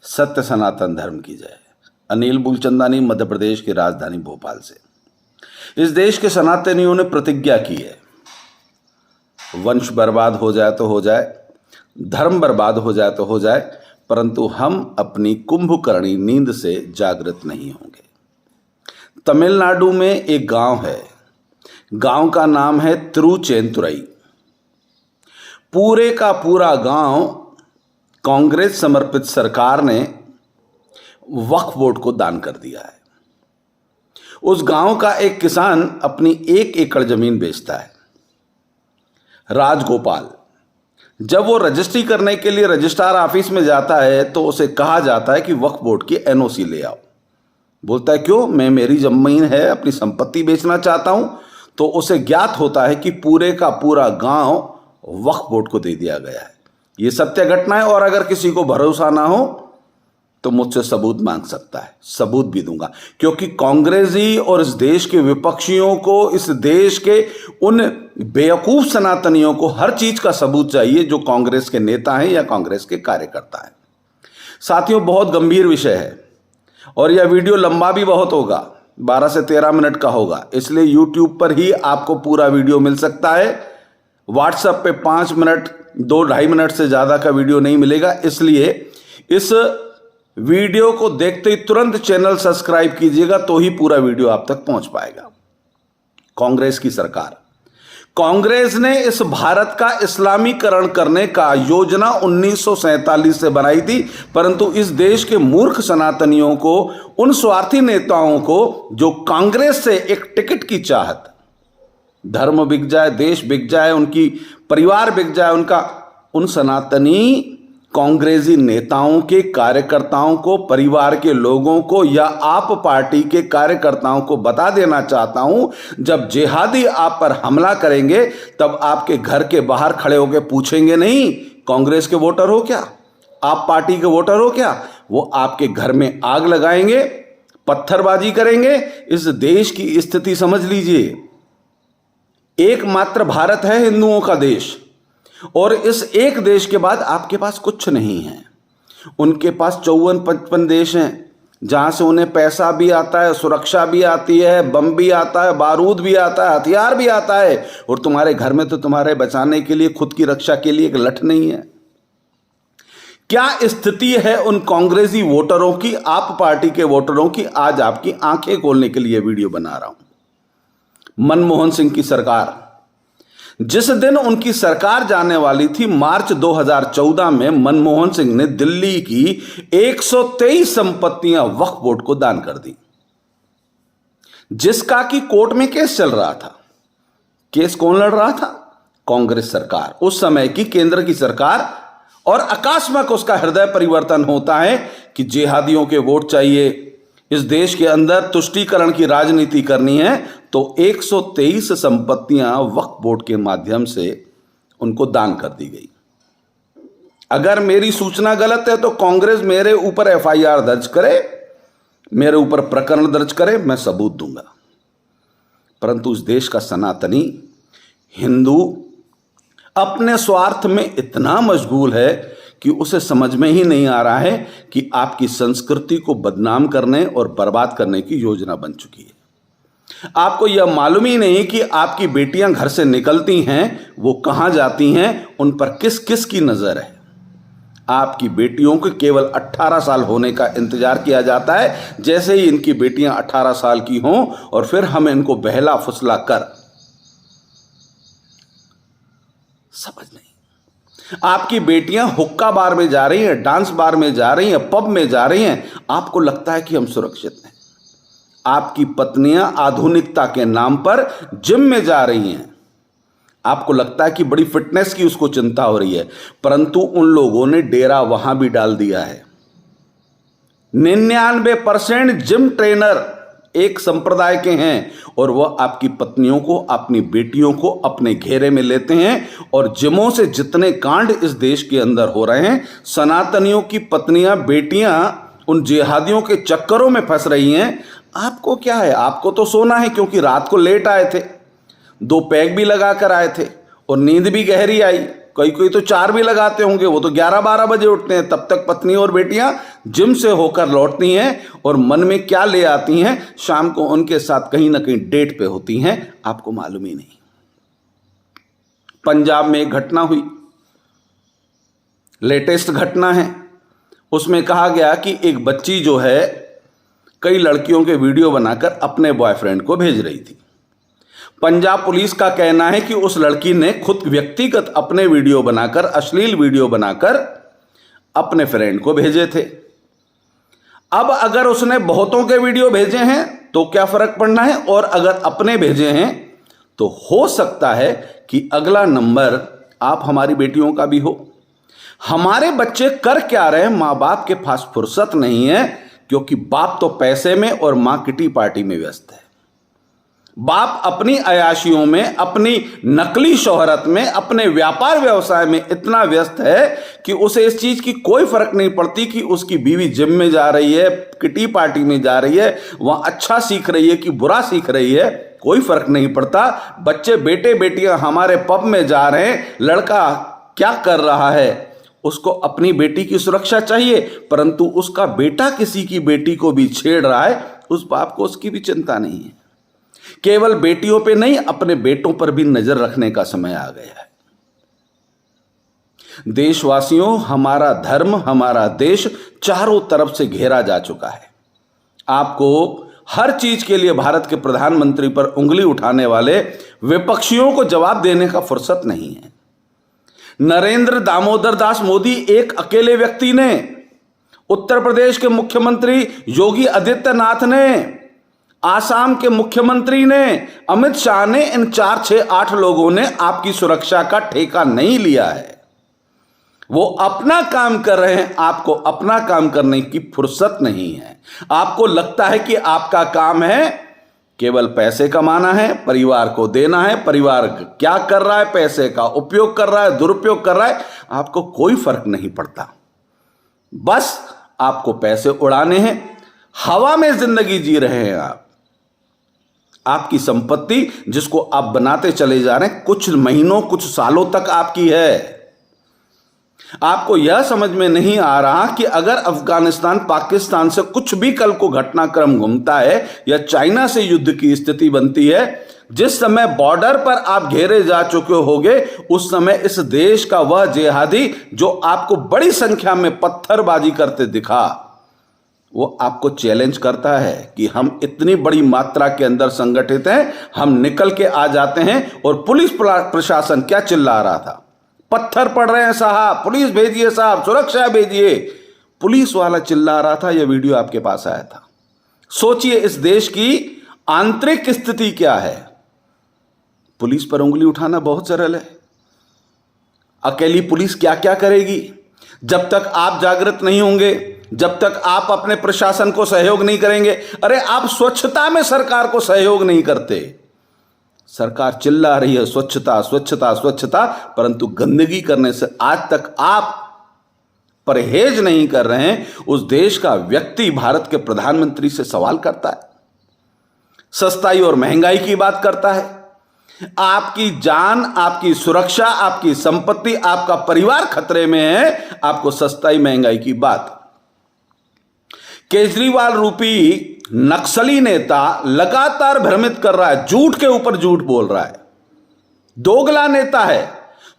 सत्य सनातन धर्म की जय। अनिल मूलचंदानी, मध्य प्रदेश की राजधानी भोपाल से। इस देश के सनातनियों ने प्रतिज्ञा की है, वंश बर्बाद हो जाए तो हो जाए, धर्म बर्बाद हो जाए तो हो जाए, परंतु हम अपनी कुंभकर्णी नींद से जागृत नहीं होंगे। तमिलनाडु में एक गांव है, गांव का नाम है तिरुचेंतुरई। पूरे का पूरा गांव कांग्रेस समर्पित सरकार ने वक्फ बोर्ड को दान कर दिया है। उस गांव का एक किसान अपनी 1 एकड़ जमीन बेचता है। राजगोपाल जब वो रजिस्ट्री करने के लिए रजिस्ट्रार ऑफिस में जाता है तो उसे कहा जाता है कि वक्फ बोर्ड की एनओसी ले आओ। बोलता है क्यों, मैं मेरी जमीन है, अपनी संपत्ति बेचना चाहता हूं। तो उसे ज्ञात होता है कि पूरे का पूरा गांव वक्फ बोर्ड को दे दिया गया है। ये सत्य घटना है और अगर किसी को भरोसा ना हो तो मुझसे सबूत मांग सकता है, सबूत भी दूंगा। क्योंकि कांग्रेसी और इस देश के विपक्षियों को, इस देश के उन बेवकूफ सनातनियों को हर चीज का सबूत चाहिए जो कांग्रेस के नेता हैं या कांग्रेस के कार्यकर्ता हैं। साथियों, बहुत गंभीर विषय है और यह वीडियो लंबा भी बहुत होगा, 12 से 13 मिनट का होगा, इसलिए यूट्यूब पर ही आपको पूरा वीडियो मिल सकता है। व्हाट्सएप पे 5 मिनट 2-2.5 मिनट से ज्यादा का वीडियो नहीं मिलेगा। इसलिए इस वीडियो को देखते ही तुरंत चैनल सब्सक्राइब कीजिएगा, तो ही पूरा वीडियो आप तक पहुंच पाएगा। कांग्रेस की सरकार, कांग्रेस ने इस भारत का इस्लामीकरण करने का योजना 1947 से बनाई थी, परंतु इस देश के मूर्ख सनातनियों को, उन स्वार्थी नेताओं को जो कांग्रेस से एक टिकट की चाहत, धर्म बिक जाए, देश बिक जाए, उनकी परिवार बिक जाए उनका, उन सनातनी कांग्रेसी नेताओं के कार्यकर्ताओं को, परिवार के लोगों को या आप पार्टी के कार्यकर्ताओं को बता देना चाहता हूं, जब जिहादी आप पर हमला करेंगे तब आपके घर के बाहर खड़े होकर पूछेंगे नहीं कांग्रेस के वोटर हो क्या, आप पार्टी के वोटर हो क्या। वो आपके घर में आग लगाएंगे, पत्थरबाजी करेंगे। इस देश की स्थिति समझ लीजिए। एकमात्र भारत है हिंदुओं का देश और इस एक देश के बाद आपके पास कुछ नहीं है। उनके पास 54-55 देश हैं जहां से उन्हें पैसा भी आता है, सुरक्षा भी आती है, बम भी आता है, बारूद भी आता है, हथियार भी आता है, और तुम्हारे घर में तो तुम्हारे बचाने के लिए, खुद की रक्षा के लिए एक लठ नहीं है। क्या स्थिति है उन कांग्रेसी वोटरों की, आप पार्टी के वोटरों की, आज आपकी आंखें खोलने के लिए वीडियो बना रहा हूं। मनमोहन सिंह की सरकार, जिस दिन उनकी सरकार जाने वाली थी, मार्च 2014 में मनमोहन सिंह ने दिल्ली की 123 संपत्तियां वक्फ बोर्ड को दान कर दी, जिसका कि कोर्ट में केस चल रहा था। केस कौन लड़ रहा था? कांग्रेस सरकार, उस समय की केंद्र की सरकार। और अकस्मात उसका हृदय परिवर्तन होता है कि जिहादियों के वोट चाहिए, इस देश के अंदर तुष्टीकरण की राजनीति करनी है, तो 123 संपत्तियां वक्फ बोर्ड के माध्यम से उनको दान कर दी गई। अगर मेरी सूचना गलत है तो कांग्रेस मेरे ऊपर एफआईआर दर्ज करे, मेरे ऊपर प्रकरण दर्ज करे, मैं सबूत दूंगा। परंतु इस देश का सनातनी हिंदू अपने स्वार्थ में इतना मशगूल है कि उसे समझ में ही नहीं आ रहा है कि आपकी संस्कृति को बदनाम करने और बर्बाद करने की योजना बन चुकी है। आपको यह मालूम ही नहीं कि आपकी बेटियां घर से निकलती हैं, वो कहां जाती हैं, उन पर किस किस की नजर है। आपकी बेटियों को केवल 18 साल होने का इंतजार किया जाता है। जैसे ही इनकी बेटियां 18 साल की हों और फिर हम इनको बहला फुसला कर, समझ नहीं। आपकी बेटियां हुक्का बार में जा रही हैं, डांस बार में जा रही हैं, पब में जा रही हैं, आपको लगता है कि हम सुरक्षित हैं। आपकी पत्नियां आधुनिकता के नाम पर जिम में जा रही हैं, आपको लगता है कि बड़ी फिटनेस की उसको चिंता हो रही है, परंतु उन लोगों ने डेरा वहां भी डाल दिया है। 99% जिम ट्रेनर एक संप्रदाय के हैं और वह आपकी पत्नियों को, अपनी बेटियों को अपने घेरे में लेते हैं। और जिमों से जितने कांड इस देश के अंदर हो रहे हैं, सनातनियों की पत्नियां, बेटियां उन जिहादियों के चक्करों में फंस रही हैं। आपको क्या है? आपको तो सोना है, क्योंकि रात को लेट आए थे, 2 पैग भी लगा कर आए थे और नींद भी गहरी आई, कोई कोई तो 4 भी लगाते होंगे, वो तो 11-12 बजे उठते हैं, तब तक पत्नी और बेटियां जिम से होकर लौटती हैं और मन में क्या ले आती हैं, शाम को उनके साथ कहीं ना कहीं डेट पे होती हैं, आपको मालूम ही नहीं। पंजाब में एक घटना हुई, लेटेस्ट घटना है, उसमें कहा गया कि एक बच्ची जो है कई लड़कियों के वीडियो बनाकर अपने बॉयफ्रेंड को भेज रही थी। पंजाब पुलिस का कहना है कि उस लड़की ने खुद व्यक्तिगत अपने वीडियो बनाकर, अश्लील वीडियो बनाकर अपने फ्रेंड को भेजे थे। अब अगर उसने बहुतों के वीडियो भेजे हैं तो क्या फर्क पड़ना है, और अगर अपने भेजे हैं तो हो सकता है कि अगला नंबर आप हमारी बेटियों का भी हो। हमारे बच्चे कर क्या रहे, मां बाप के पास फुर्सत नहीं है, क्योंकि बाप तो पैसे में और मां किटी पार्टी में व्यस्त है। बाप अपनी अयाशियों में, अपनी नकली शोहरत में, अपने व्यापार व्यवसाय में इतना व्यस्त है कि उसे इस चीज की कोई फर्क नहीं पड़ती कि उसकी बीवी जिम में जा रही है, किटी पार्टी में जा रही है, वहां अच्छा सीख रही है कि बुरा सीख रही है, कोई फर्क नहीं पड़ता। बच्चे, बेटे बेटियां हमारे पब में जा रहे हैं, लड़का क्या कर रहा है, उसको अपनी बेटी की सुरक्षा चाहिए, परंतु उसका बेटा किसी की बेटी को भी छेड़ रहा है, उस बाप को उसकी भी चिंता नहीं है। केवल बेटियों पे नहीं, अपने बेटों पर भी नजर रखने का समय आ गया है। देशवासियों, हमारा धर्म, हमारा देश चारों तरफ से घेरा जा चुका है। आपको हर चीज के लिए भारत के प्रधानमंत्री पर उंगली उठाने वाले विपक्षियों को जवाब देने का फुर्सत नहीं है। नरेंद्र दामोदर दास मोदी एक अकेले व्यक्ति ने, उत्तर प्रदेश के मुख्यमंत्री योगी आदित्यनाथ ने, आसाम के मुख्यमंत्री ने, अमित शाह ने, इन 4, 6, 8 लोगों ने आपकी सुरक्षा का ठेका नहीं लिया है। वो अपना काम कर रहे हैं, आपको अपना काम करने की फुर्सत नहीं है। आपको लगता है कि आपका काम है केवल पैसे कमाना है, परिवार को देना है, परिवार क्या कर रहा है, पैसे का उपयोग कर रहा है, दुरुपयोग कर रहा है, आपको कोई फर्क नहीं पड़ता। बस आपको पैसे उड़ाने हैं, हवा में जिंदगी जी रहे हैं आप। आपकी संपत्ति जिसको आप बनाते चले जा रहे हैं, कुछ महीनों, कुछ सालों तक आपकी है। आपको यह समझ में नहीं आ रहा कि अगर अफगानिस्तान, पाकिस्तान से कुछ भी कल को घटनाक्रम घूमता है या चाइना से युद्ध की स्थिति बनती है, जिस समय बॉर्डर पर आप घेरे जा चुके होंगे, उस समय इस देश का वह जिहादी जो आपको बड़ी संख्या में पत्थरबाजी करते दिखा, वो आपको चैलेंज करता है कि हम इतनी बड़ी मात्रा के अंदर संगठित हैं, हम निकल के आ जाते हैं। और पुलिस प्रशासन क्या चिल्ला रहा था, पत्थर पड़ रहे हैं साहब, पुलिस भेजिए साहब, सुरक्षा भेजिए, पुलिस वाला चिल्ला रहा था। यह वीडियो आपके पास आया था। सोचिए इस देश की आंतरिक स्थिति क्या है। पुलिस पर उंगली उठाना बहुत सरल है। अकेली पुलिस क्या क्या करेगी? जब तक आप जागृत नहीं होंगे, जब तक आप अपने प्रशासन को सहयोग नहीं करेंगे। अरे आप स्वच्छता में सरकार को सहयोग नहीं करते, सरकार चिल्ला रही है स्वच्छता स्वच्छता स्वच्छता, परंतु गंदगी करने से आज तक आप परहेज नहीं कर रहे हैं। उस देश का व्यक्ति भारत के प्रधानमंत्री से सवाल करता है, सस्ताई और महंगाई की बात करता है। आपकी जान, आपकी सुरक्षा, आपकी संपत्ति, आपका परिवार खतरे में है, आपको सस्ताई महंगाई की बात। केजरीवाल रूपी नक्सली नेता लगातार भ्रमित कर रहा है, झूठ के ऊपर झूठ बोल रहा है, दोगला नेता है।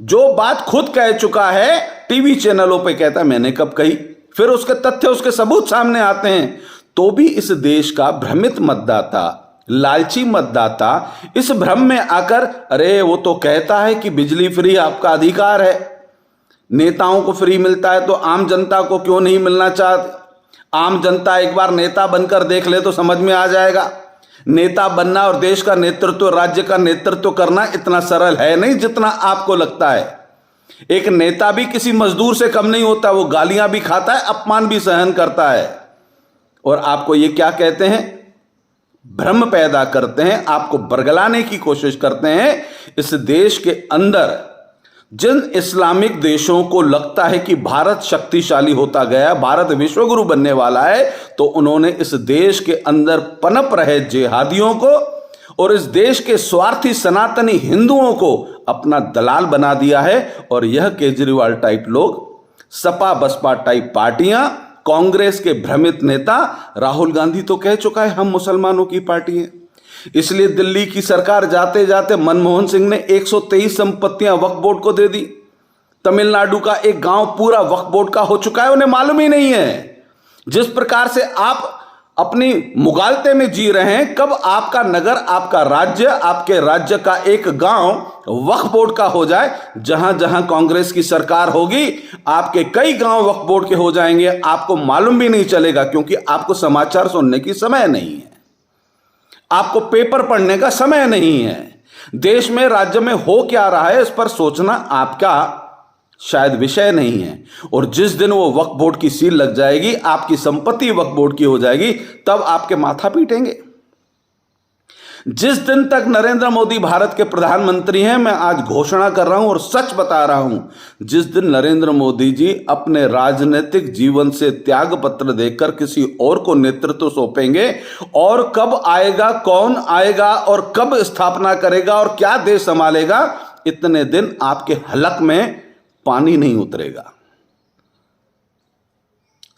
जो बात खुद कह चुका है टीवी चैनलों पे कहता है मैंने कब कही, फिर उसके तथ्य, उसके सबूत सामने आते हैं, तो भी इस देश का भ्रमित मतदाता, लालची मतदाता इस भ्रम में आकर, अरे वो तो कहता है कि बिजली फ्री आपका अधिकार है, नेताओं को फ्री मिलता है तो आम जनता को क्यों नहीं मिलना चाहते? आम जनता एक बार नेता बनकर देख ले तो समझ में आ जाएगा। नेता बनना और देश का नेतृत्व, राज्य का नेतृत्व करना इतना सरल है नहीं जितना आपको लगता है। एक नेता भी किसी मजदूर से कम नहीं होता, वो गालियां भी खाता है, अपमान भी सहन करता है। और आपको ये क्या कहते हैं, भ्रम पैदा करते हैं, आपको बरगलाने की कोशिश करते हैं। इस देश के अंदर जिन इस्लामिक देशों को लगता है कि भारत शक्तिशाली होता गया, भारत विश्वगुरु बनने वाला है, तो उन्होंने इस देश के अंदर पनप रहे जिहादियों को और इस देश के स्वार्थी सनातनी हिंदुओं को अपना दलाल बना दिया है। और यह केजरीवाल टाइप लोग, सपा बसपा टाइप पार्टियां, कांग्रेस के भ्रमित नेता, राहुल गांधी तो कह चुका है हम मुसलमानों की पार्टी है। इसलिए दिल्ली की सरकार जाते जाते मनमोहन सिंह ने 123 संपत्तियां वक्फ बोर्ड को दे दी। तमिलनाडु का एक गांव पूरा वक्फ बोर्ड का हो चुका है, उन्हें मालूम ही नहीं है। जिस प्रकार से आप अपनी मुगालते में जी रहे हैं, कब आपका नगर, आपका राज्य, आपके राज्य का एक गांव वक्फ बोर्ड का हो जाए। जहां जहां कांग्रेस की सरकार होगी, आपके कई गांव वक्फ बोर्ड के हो जाएंगे, आपको मालूम भी नहीं चलेगा, क्योंकि आपको समाचार सुनने की समय नहीं है, आपको पेपर पढ़ने का समय नहीं है। देश में, राज्य में हो क्या रहा है, इस पर सोचना आपका शायद विषय नहीं है। और जिस दिन वो वक्फ बोर्ड की सील लग जाएगी, आपकी संपत्ति वक्फ बोर्ड की हो जाएगी, तब आपके माथा पीटेंगे। जिस दिन तक नरेंद्र मोदी भारत के प्रधानमंत्री हैं, मैं आज घोषणा कर रहा हूं और सच बता रहा हूं, जिस दिन नरेंद्र मोदी जी अपने राजनीतिक जीवन से त्याग पत्र देकर किसी और को नेतृत्व सौंपेंगे, और कब आएगा, कौन आएगा और कब स्थापना करेगा और क्या देश संभालेगा, इतने दिन आपके हलक में पानी नहीं उतरेगा।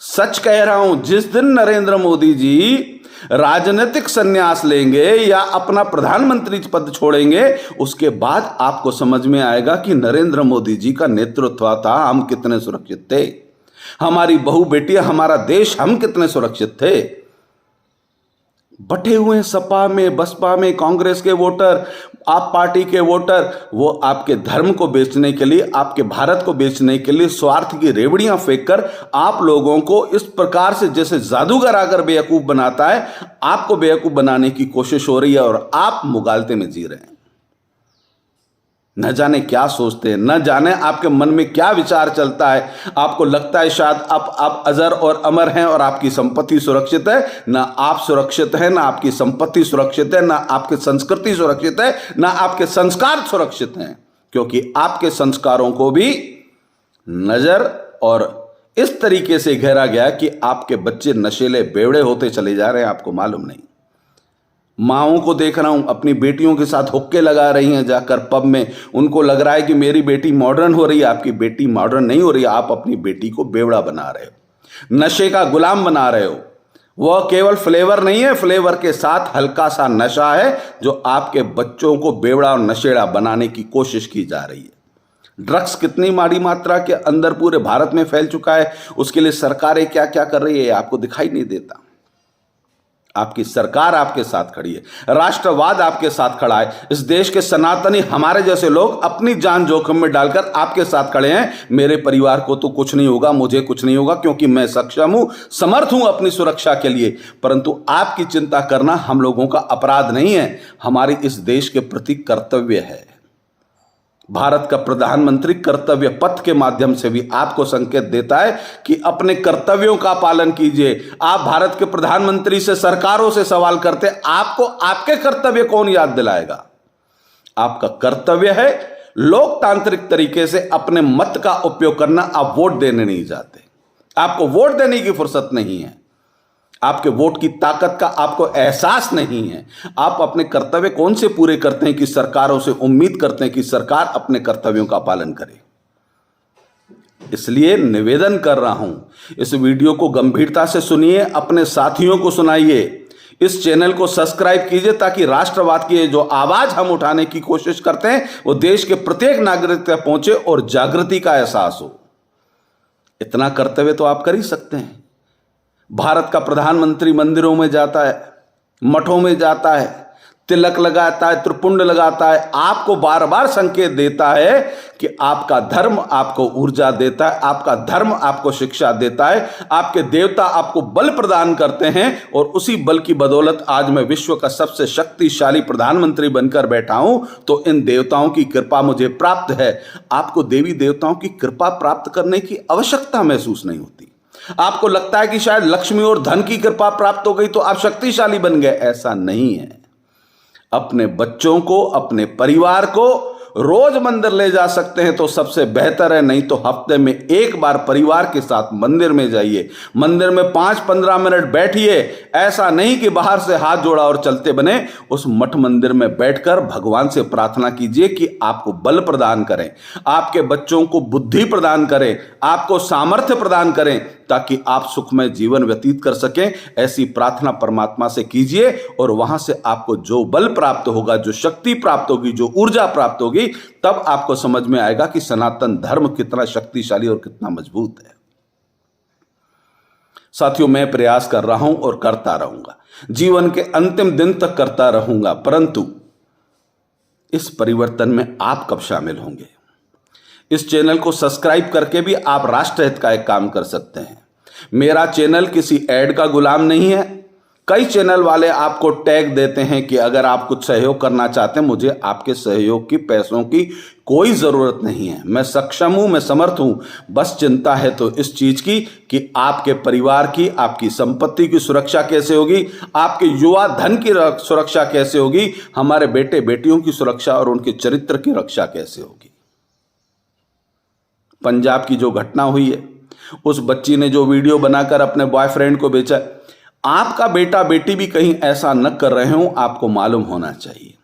सच कह रहा हूं, जिस दिन नरेंद्र मोदी जी राजनीतिक संन्यास लेंगे या अपना प्रधानमंत्री पद छोड़ेंगे, उसके बाद आपको समझ में आएगा कि नरेंद्र मोदी जी का नेतृत्व था, हम कितने सुरक्षित थे, हमारी बहू बेटियां, हमारा देश, हम कितने सुरक्षित थे। बटे हुए सपा में, बसपा में, कांग्रेस के वोटर, आप पार्टी के वोटर, वो आपके धर्म को बेचने के लिए, आपके भारत को बेचने के लिए स्वार्थ की रेवड़ियां फेंककर आप लोगों को इस प्रकार से जैसे जादूगर आकर बेवकूफ बनाता है, आपको बेवकूफ बनाने की कोशिश हो रही है और आप मुगालते में जी रहे हैं। न जाने क्या सोचते हैं, न जाने आपके मन में क्या विचार चलता है। आपको लगता है शायद आप अजर और अमर हैं और आपकी संपत्ति सुरक्षित है। ना आप सुरक्षित हैं, ना आपकी संपत्ति सुरक्षित है, ना आपकी संस्कृति सुरक्षित है, ना आपके संस्कार सुरक्षित हैं, क्योंकि आपके संस्कारों को भी नजर और इस तरीके से घेरा गया कि आपके बच्चे नशेले बेवड़े होते चले जा रहे हैं, आपको मालूम नहीं। माओं को देख रहा हूं, अपनी बेटियों के साथ हुक्के लगा रही हैं जाकर पब में, उनको लग रहा है कि मेरी बेटी मॉडर्न हो रही है। आपकी बेटी मॉडर्न नहीं हो रही है, आप अपनी बेटी को बेवड़ा बना रहे हो, नशे का गुलाम बना रहे हो। वह केवल फ्लेवर नहीं है, फ्लेवर के साथ हल्का सा नशा है जो आपके बच्चों को बेवड़ा और नशेड़ा बनाने की कोशिश की जा रही है। ड्रग्स कितनी माड़ी मात्रा के अंदर पूरे भारत में फैल चुका है, उसके लिए सरकारें क्या क्या कर रही है आपको दिखाई नहीं देता। आपकी सरकार आपके साथ खड़ी है, राष्ट्रवाद आपके साथ खड़ा है। इस देश के सनातनी, हमारे जैसे लोग अपनी जान जोखिम में डालकर आपके साथ खड़े हैं। मेरे परिवार को तो कुछ नहीं होगा, मुझे कुछ नहीं होगा, क्योंकि मैं सक्षम हूं, समर्थ हूं अपनी सुरक्षा के लिए। परंतु आपकी चिंता करना हम लोगों का अपराध नहीं है, हमारी इस देश के प्रति कर्तव्य है। भारत का प्रधानमंत्री कर्तव्य पथ के माध्यम से भी आपको संकेत देता है कि अपने कर्तव्यों का पालन कीजिए। आप भारत के प्रधानमंत्री से, सरकारों से सवाल करते, आपको आपके कर्तव्य कौन याद दिलाएगा? आपका कर्तव्य है लोकतांत्रिक तरीके से अपने मत का उपयोग करना। आप वोट देने नहीं जाते, आपको वोट देने की फुर्सत नहीं है, आपके वोट की ताकत का आपको एहसास नहीं है। आप अपने कर्तव्य कौन से पूरे करते हैं कि सरकारों से उम्मीद करते हैं कि सरकार अपने कर्तव्यों का पालन करे। इसलिए निवेदन कर रहा हूं, इस वीडियो को गंभीरता से सुनिए, अपने साथियों को सुनाइए, इस चैनल को सब्सक्राइब कीजिए, ताकि राष्ट्रवाद की जो आवाज हम उठाने की कोशिश करते हैं वो देश के प्रत्येक नागरिक तक पहुंचे और जागृति का एहसास हो। इतना कर्तव्य तो आप कर ही सकते हैं। भारत का प्रधानमंत्री मंदिरों में जाता है, मठों में जाता है, तिलक लगाता है, त्रिपुंड लगाता है, आपको बार बार संकेत देता है कि आपका धर्म आपको ऊर्जा देता है, आपका धर्म आपको शिक्षा देता है, आपके देवता आपको बल प्रदान करते हैं, और उसी बल की बदौलत आज मैं विश्व का सबसे शक्तिशाली प्रधानमंत्री बनकर बैठा हूं। तो इन देवताओं की कृपा मुझे प्राप्त है। आपको देवी देवताओं की कृपा प्राप्त करने की आवश्यकता महसूस नहीं होती। आपको लगता है कि शायद लक्ष्मी और धन की कृपा प्राप्त हो गई तो आप शक्तिशाली बन गए, ऐसा नहीं है। अपने बच्चों को, अपने परिवार को रोज मंदिर ले जा सकते हैं तो सबसे बेहतर है, नहीं तो हफ्ते में एक बार परिवार के साथ मंदिर में जाइए। मंदिर में 5-15 मिनट बैठिए। ऐसा नहीं कि बाहर से हाथ जोड़ा और चलते बने। उस मठ मंदिर में बैठकर भगवान से प्रार्थना कीजिए कि आपको बल प्रदान करें, आपके बच्चों को बुद्धि प्रदान करें, आपको सामर्थ्य प्रदान करें, ताकि आप सुखमय जीवन व्यतीत कर सकें। ऐसी प्रार्थना परमात्मा से कीजिए और वहां से आपको जो बल प्राप्त होगा, जो शक्ति प्राप्त होगी, जो ऊर्जा प्राप्त होगी, तब आपको समझ में आएगा कि सनातन धर्म कितना शक्तिशाली और कितना मजबूत है। साथियों, मैं प्रयास कर रहा हूं और करता रहूंगा, जीवन के अंतिम दिन तक करता रहूंगा, परंतु इस परिवर्तन में आप कब शामिल होंगे? इस चैनल को सब्सक्राइब करके भी आप राष्ट्रहित का एक काम कर सकते हैं। मेरा चैनल किसी ऐड का गुलाम नहीं है। कई चैनल वाले आपको टैग देते हैं कि अगर आप कुछ सहयोग करना चाहते हैं, मुझे आपके सहयोग की, पैसों की कोई जरूरत नहीं है। मैं सक्षम हूं, मैं समर्थ हूं। बस चिंता है तो इस चीज की कि आपके परिवार की, आपकी संपत्ति की सुरक्षा कैसे होगी, आपके युवा धन की सुरक्षा कैसे होगी, हमारे बेटे बेटियों की सुरक्षा और उनके चरित्र की रक्षा कैसे होगी। पंजाब की जो घटना हुई है, उस बच्ची ने जो वीडियो बनाकर अपने बॉयफ्रेंड को बेचा, आपका बेटा बेटी भी कहीं ऐसा न कर रहे हो, आपको मालूम होना चाहिए।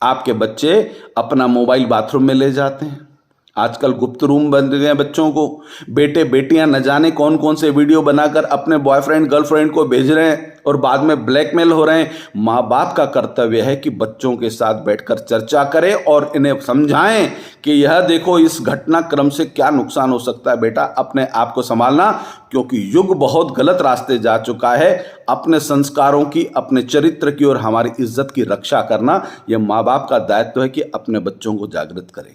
आपके बच्चे अपना मोबाइल बाथरूम में ले जाते हैं। आजकल गुप्त रूम बन गए हैं बच्चों को। बेटे बेटियां न जाने कौन कौन से वीडियो बनाकर अपने बॉयफ्रेंड गर्लफ्रेंड को भेज रहे हैं और बाद में ब्लैकमेल हो रहे हैं। माँ बाप का कर्तव्य है कि बच्चों के साथ बैठकर चर्चा करें और इन्हें समझाएं कि यह देखो, इस घटनाक्रम से क्या नुकसान हो सकता है। बेटा, अपने आप को संभालना, क्योंकि युग बहुत गलत रास्ते जा चुका है। अपने संस्कारों की, अपने चरित्र की और हमारी इज्जत की रक्षा करना, यह माँ बाप का दायित्व है कि अपने बच्चों को जागृत करें।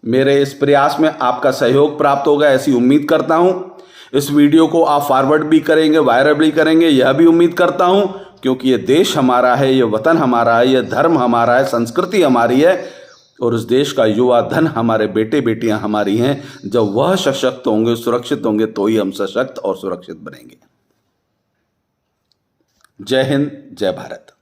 मेरे इस प्रयास में आपका सहयोग प्राप्त होगा, ऐसी उम्मीद करता हूं। इस वीडियो को आप फॉरवर्ड भी करेंगे, वायरल भी करेंगे, यह भी उम्मीद करता हूं, क्योंकि यह देश हमारा है, यह वतन हमारा है, यह धर्म हमारा है, संस्कृति हमारी है और उस देश का युवा धन हमारे बेटे बेटियां हमारी हैं। जब वह सशक्त होंगे, सुरक्षित होंगे, तो ही हम सशक्त और सुरक्षित बनेंगे। जय हिंद, जय भारत।